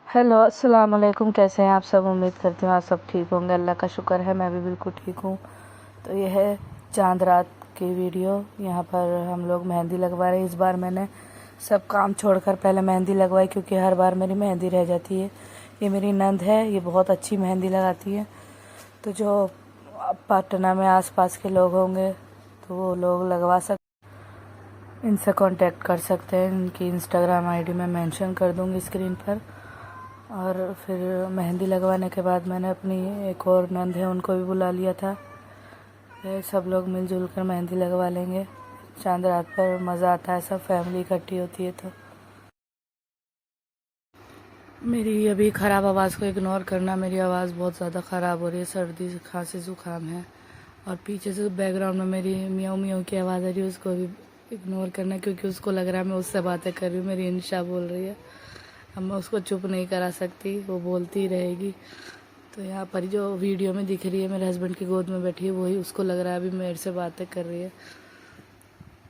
Hello अस्सलाम वालेकुम। कैसे हैं आप सब? उम्मीद करती हूँ आप सब ठीक होंगे। अल्लाह का शुक्र है, मैं भी बिल्कुल ठीक हूँ। तो यह है चांद रात की वीडियो। यहाँ पर हम लोग मेहंदी लगवा रहे हैं। इस बार मैंने सब काम छोड़कर पहले मेहंदी लगवाई, क्योंकि हर बार मेरी मेहंदी रह जाती है। ये मेरी नंद है, ये बहुत अच्छी मेहंदी लगाती है। तो जो पटना में आसपास के लोग होंगे तो वो लोग लगवा सकते, इनसे कांटेक्ट कर सकते हैं। इनकी इंस्टाग्राम आईडी मैं मेंशन कर दूँगी स्क्रीन पर। और फिर मेहंदी लगवाने के बाद मैंने अपनी एक और नंद है, उनको भी बुला लिया था। ये सब लोग मिलजुल कर मेहंदी लगवा लेंगे। चांद रात पर मज़ा आता है, सब फैमिली इकट्ठी होती है। तो मेरी अभी ख़राब आवाज़ को इग्नोर करना, मेरी आवाज़ बहुत ज़्यादा ख़राब हो रही है, सर्दी खांसी ज़ुकाम है। और पीछे से बैकग्राउंड में मेरी मियाँ मियाँ की आवाज़ आ रही है, उसको भी इग्नोर करना, क्योंकि उसको लग रहा है मैं उससे बातें कर रही हूँ। मेरी इंशा बोल रही है, अब मैं उसको चुप नहीं करा सकती, वो बोलती रहेगी। तो यहाँ पर जो वीडियो में दिख रही है मेरे हस्बैंड की गोद में बैठी है, वही उसको लग रहा है अभी मेरे से बातें कर रही है।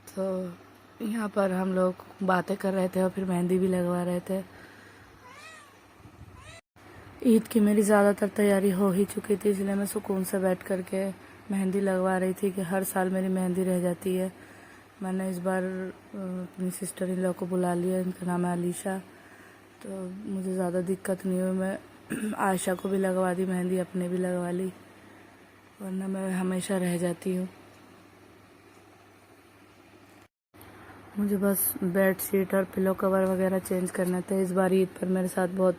तो यहाँ पर हम लोग बातें कर रहे थे और फिर मेहंदी भी लगवा रहे थे। ईद की मेरी ज़्यादातर तैयारी हो ही चुकी थी, इसलिए मैं सुकून से बैठ कर के मेहंदी लगवा रही थी कि हर साल मेरी मेहंदी रह जाती है। मैंने इस बार अपनी सिस्टर इन लॉ को बुला लिया, इनका नाम है अलीशा। तो मुझे ज़्यादा दिक्कत नहीं हुई, मैं आयशा को भी लगवा दी मेहंदी, अपने भी लगवा ली, वरना मैं हमेशा रह जाती हूँ। मुझे बस बेड शीट और पिलो कवर वगैरह चेंज करने थे। इस बार ईद पर मेरे साथ बहुत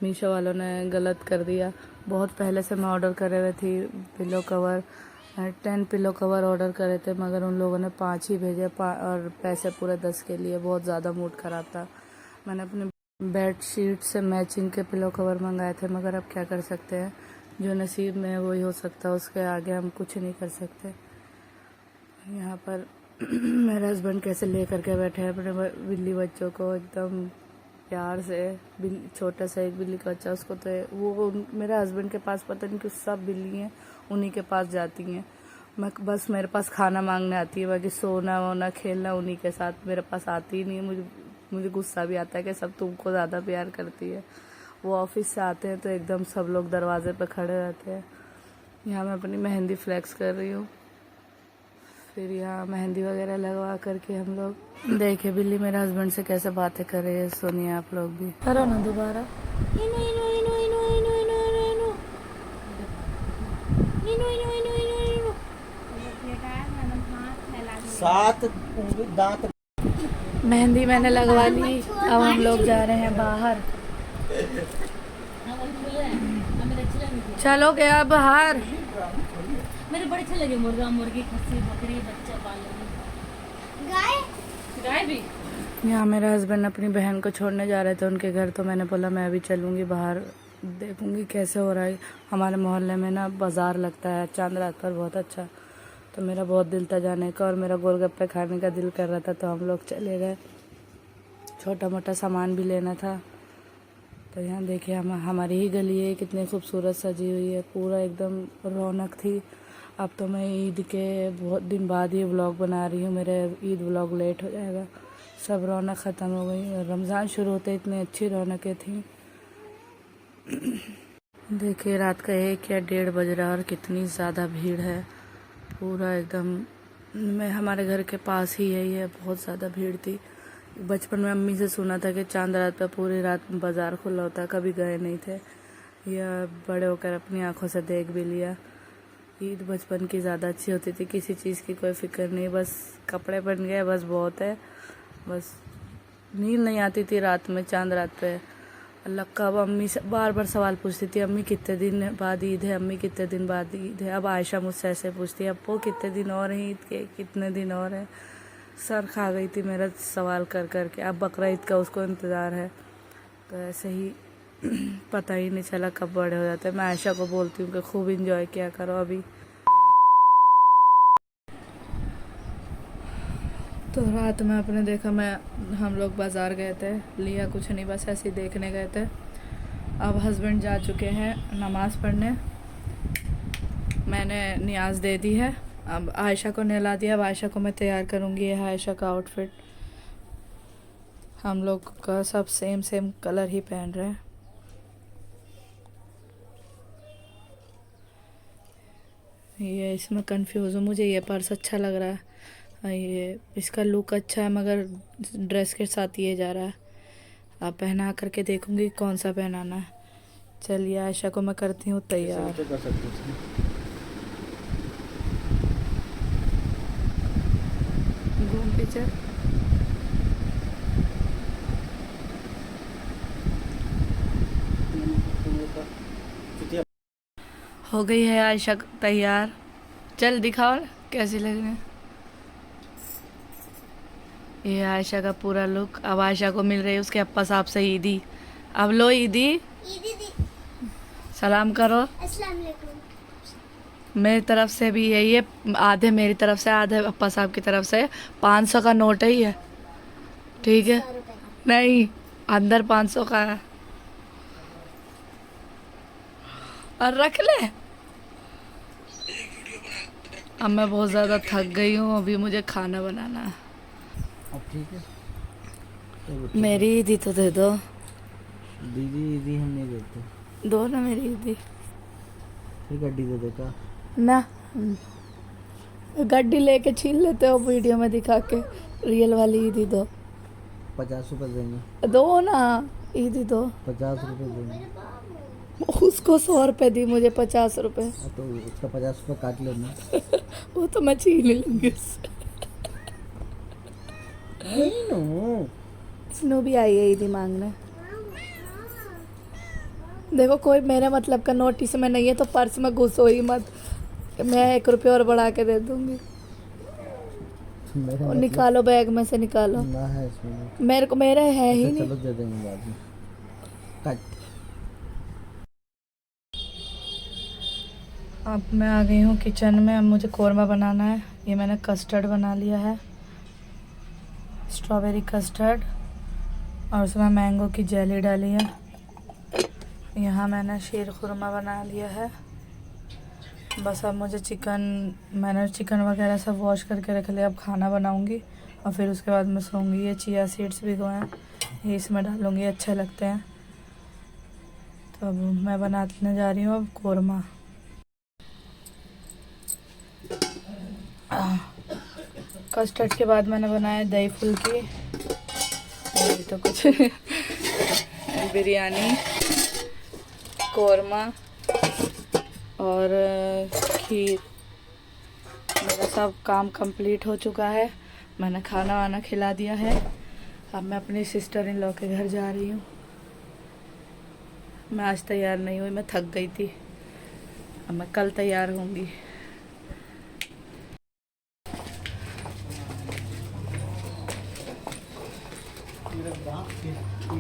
मीशो वालों ने गलत कर दिया। बहुत पहले से मैं ऑर्डर करे हुए थी pillow cover, 10 pillow cover order करे थे, मगर उन लोगों ने 5 ही भेजे और पैसे पूरे 10 के लिए। बहुत ज़्यादा मूड ख़राब था। मैंने अपने बेड शीट से मैचिंग के पिलो कवर मंगाए थे, मगर अब क्या कर सकते हैं, जो नसीब में है वही हो सकता है, उसके आगे हम कुछ नहीं कर सकते। यहाँ पर मेरे हस्बैंड कैसे ले करके बैठे हैं अपने बिल्ली बच्चों को, एकदम प्यार से। छोटा सा एक बिल्ली का बच्चा, उसको तो वो मेरे हस्बैंड के पास पता नहीं क्यों सब बिल्ली हैं उन्हीं के पास जाती हैं। मैं बस मेरे पास खाना मांगने आती है, बाकी सोना वोना खेलना उन्हीं के साथ मेरे पास आती ही नहीं है। मुझे गुस्सा भी आता है कि सब तुमको ज़्यादा प्यार करती है। वो ऑफिस से आते हैं तो एकदम सब लोग दरवाजे पर खड़े रहते हैं। यहाँ मैं अपनी मेहंदी फ्लेक्स कर रही हूँ। फिर यहाँ मेहंदी वगैरह लगवा करके हम लोग देखे बिल्ली मेरे हस्बैंड से कैसे बातें कर रही है, सुनिए आप लोग भी। करो ना दोबारा। सात दांत। मेहंदी मैंने लगवा ली, अब हम लोग जा रहे हैं बाहर। चलो गया बाहर। मेरे बड़े अच्छे लगे, मुर्गा मुर्गी खस्सी बकरी बच्चा पालन गाय भी। यहाँ मेरे हस्बैंड अपनी बहन को छोड़ने जा रहे थे उनके घर, तो मैंने बोला मैं भी चलूँगी बाहर, देखूँगी कैसे हो रहा है। हमारे मोहल्ले में ना बाज़ार लगता है चांद रात पर, बहुत अच्छा। तो मेरा बहुत दिल था जाने का और मेरा गोलगप्पे खाने का दिल कर रहा था, तो हम लोग चले गए। छोटा मोटा सामान भी लेना था। तो यहाँ देखिए हमारी ही गली है, कितनी खूबसूरत सजी हुई है, पूरा एकदम रौनक थी। अब तो मैं ईद के बहुत दिन बाद ये व्लॉग बना रही हूँ, मेरे ईद व्लॉग लेट हो जाएगा। सब रौनक ख़त्म हो गई और रमज़ान शुरू होते इतनी अच्छी रौनकें थी। देखिए रात का 1 या 1:30 बज रहा है और कितनी ज़्यादा भीड़ है। पूरा एकदम मैं हमारे घर के पास ही है, ये बहुत ज़्यादा भीड़ थी। बचपन में अम्मी से सुना था कि चांद रात पर पूरी रात बाज़ार खुला होता है, कभी गए नहीं थे, या बड़े होकर अपनी आंखों से देख भी लिया। ईद बचपन की ज़्यादा अच्छी होती थी, किसी चीज़ की कोई फिक्र नहीं, बस कपड़े बन गए बस बहुत है। बस नींद नहीं आती थी रात में चांद रात पे। अल्लाह का, अब अम्मी से बार बार सवाल पूछती थी, अम्मी कितने दिन बाद ईद है, अम्मी कितने दिन बाद ईद है। अब आयशा मुझसे ऐसे पूछती है, अप्पो कितने दिन और हैं ईद के, कितने दिन और हैं। सर खा गई थी मेरा सवाल कर कर के। अब बकरा ईद का उसको इंतज़ार है। तो ऐसे ही पता ही नहीं चला कब बड़े हो जाते हैं। मैं आयशा को बोलती हूँ कि खूब इंजॉय किया करो अभी। तो रात में आपने देखा हम लोग बाज़ार गए थे, लिया कुछ नहीं, बस ऐसे ही देखने गए थे। अब हस्बैंड जा चुके हैं नमाज़ पढ़ने, मैंने नियाज दे दी है। अब आयशा को नहला दिया, अब आयशा को मैं तैयार करूँगी। ये है आयशा का आउटफिट, हम लोग का सब सेम कलर ही पहन रहे हैं। ये इसमें कंफ्यूज हूँ, मुझे ये पर्स अच्छा लग रहा है, ये इसका लुक अच्छा है मगर ड्रेस के साथ ये जा रहा है। अब पहना करके देखूंगी कौन सा पहनाना है। चलिए आयशा को मैं करती हूँ तैयार। कर सकते हैं। घूम पीछे हो गई है आयशा तैयार। चल दिखाओ कैसी लग रही है। ये आयशा का पूरा लुक। अब आयशा को मिल रही है उसके अप्पा साहब से ईदी। अब लो ईदी, सलाम करो। अस्सलाम वालेकुम। मेरी तरफ से भी यही है, आधे मेरी तरफ से आधे अप्पा साहब की तरफ से। 500 का नोट है ये, ठीक है? नहीं, अंदर 500 का है। और रख ले। अब मैं बहुत ज़्यादा थक गई हूँ, अभी मुझे खाना बनाना है। अब ठीक है। मेरी ईदी तो दे दो। दीदी दीदी हम नहीं देते। दो ना मेरी ईदी। फिर गड्डी दे देगा। ना, गड्डी लेके छीन लेते हो वीडियो में दिखा के। रियल वाली ईदी दो। 50 रुपये देंगे। दो ना, ईदी दो। 50 रुपये देंगे। उसको 100 रुपए दी, मुझे 50 रुपए। तो उसका 50 रुपये काट लेना। वो तो मैं छीन ही लूंगी उससे। स्नो भी आई है ईदी मांगने। देखो कोई मेरे मतलब का नोटिस में नहीं है तो पर्स में घुसो ही मत। मैं 1 रुपये और बढ़ा के दे दूंगी। और निकालो, बैग में से निकालो। ना है इसमें। मेरे को मेरे है ही नहीं। चलो दे देंगे बाद में। काट। अब मैं आ गई हूँ किचन में। अब मुझे कोरमा बनाना है। ये मैंने कस्टर्ड बना लिया है, स्ट्रॉबेरी कस्टर्ड, और उसमें मैंगो की जेली डाली है। यहाँ मैंने शीर खुरमा बना लिया है। बस अब मुझे मैंने चिकन वगैरह सब वॉश करके रख लिया। अब खाना बनाऊँगी और फिर उसके बाद मैं सोऊंगी। ये चिया सीड्स भिगोए हैं, ये इसमें डालूँगी, अच्छे लगते हैं। तो अब मैं बनाने जा रही हूँ अब कोरमा। कस्टर्ड के बाद मैंने बनाया दही फुल्की, यही तो कुछ बिरयानी, कोरमा और खीर। मेरा सब काम कंप्लीट हो चुका है। मैंने खाना वाना खिला दिया है। अब मैं अपनी सिस्टर इन लॉ के घर जा रही हूँ। मैं आज तैयार नहीं हुई, मैं थक गई थी। अब मैं कल तैयार होंगी।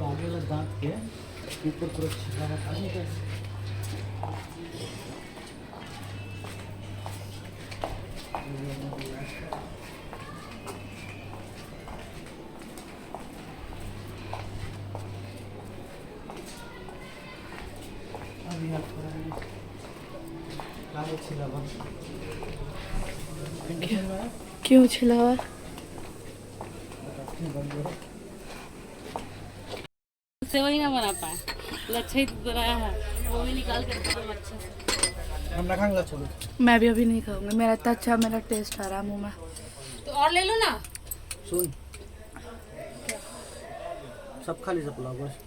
आगे वाला दांत के ऊपर पूरा छिपा रखा है। अभी आप काले छिलावा क्यों छिलावा? से वही ना बना पाए, लच्छा बनाया है वो भी निकाल कर दो अच्छे से। हम ना खाएंगे। चलो मैं भी अभी नहीं खाऊंगी। मेरा इतना अच्छा मेरा टेस्ट आ रहा है मुंह में। तो और ले लो ना। सुन, सब खा ली सब पुलाव बस।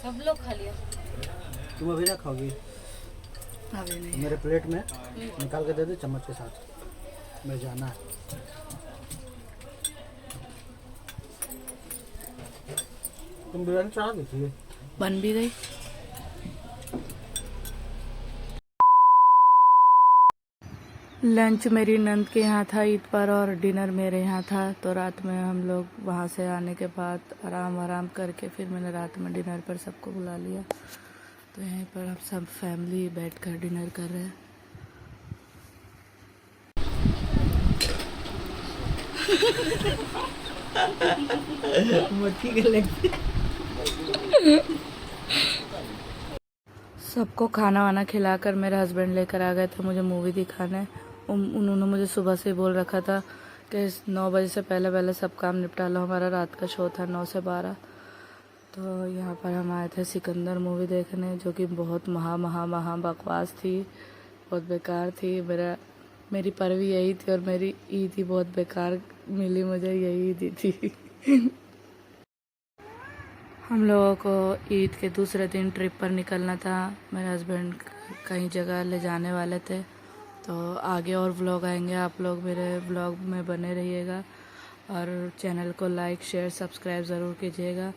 सब लोग खा लिया। तुम अभी ना खाओगी? अभी नहीं। मेरे प्लेट में निकाल के दे दे चम्मच के साथ। मैं जाना है। तुम बिरयानी चढ़ा देती है? बन भी गई। लंच मेरी नंद के यहाँ था ईद पर और डिनर मेरे यहाँ था। तो रात में हम लोग वहाँ से आने के बाद आराम करके फिर मैंने रात में डिनर पर सबको बुला लिया। तो यहीं पर अब सब फैमिली बैठकर डिनर कर रहे हैं। मट्टी के लगती। सबको खाना वाना खिलाकर मेरे हस्बैंड लेकर आ गए थे मुझे मूवी दिखाने। उन्होंने मुझे सुबह से बोल रखा था कि 9 बजे से पहले सब काम निपटा लो। हमारा रात का शो था 9 से 12। तो यहाँ पर हम आए थे सिकंदर मूवी देखने, जो कि बहुत महा बकवास थी, बहुत बेकार थी। मेरा मेरी परवी यही थी और मेरी ईद ही बहुत बेकार मिली मुझे, यही ईद थी। हम लोगों को ईद के दूसरे दिन ट्रिप पर निकलना था। मेरे हस्बैंड कहीं जगह ले जाने वाले थे, तो आगे और व्लॉग आएंगे। आप लोग मेरे व्लॉग में बने रहिएगा और चैनल को लाइक शेयर सब्सक्राइब ज़रूर कीजिएगा।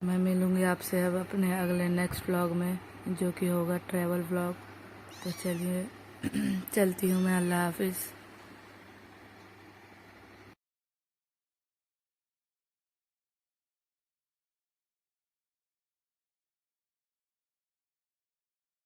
मैं मिलूँगी आपसे अब अपने अगले नेक्स्ट व्लॉग में, जो कि होगा ट्रैवल व्लॉग। तो चलिए चलती हूँ मैं, अल्लाह हाफिज़।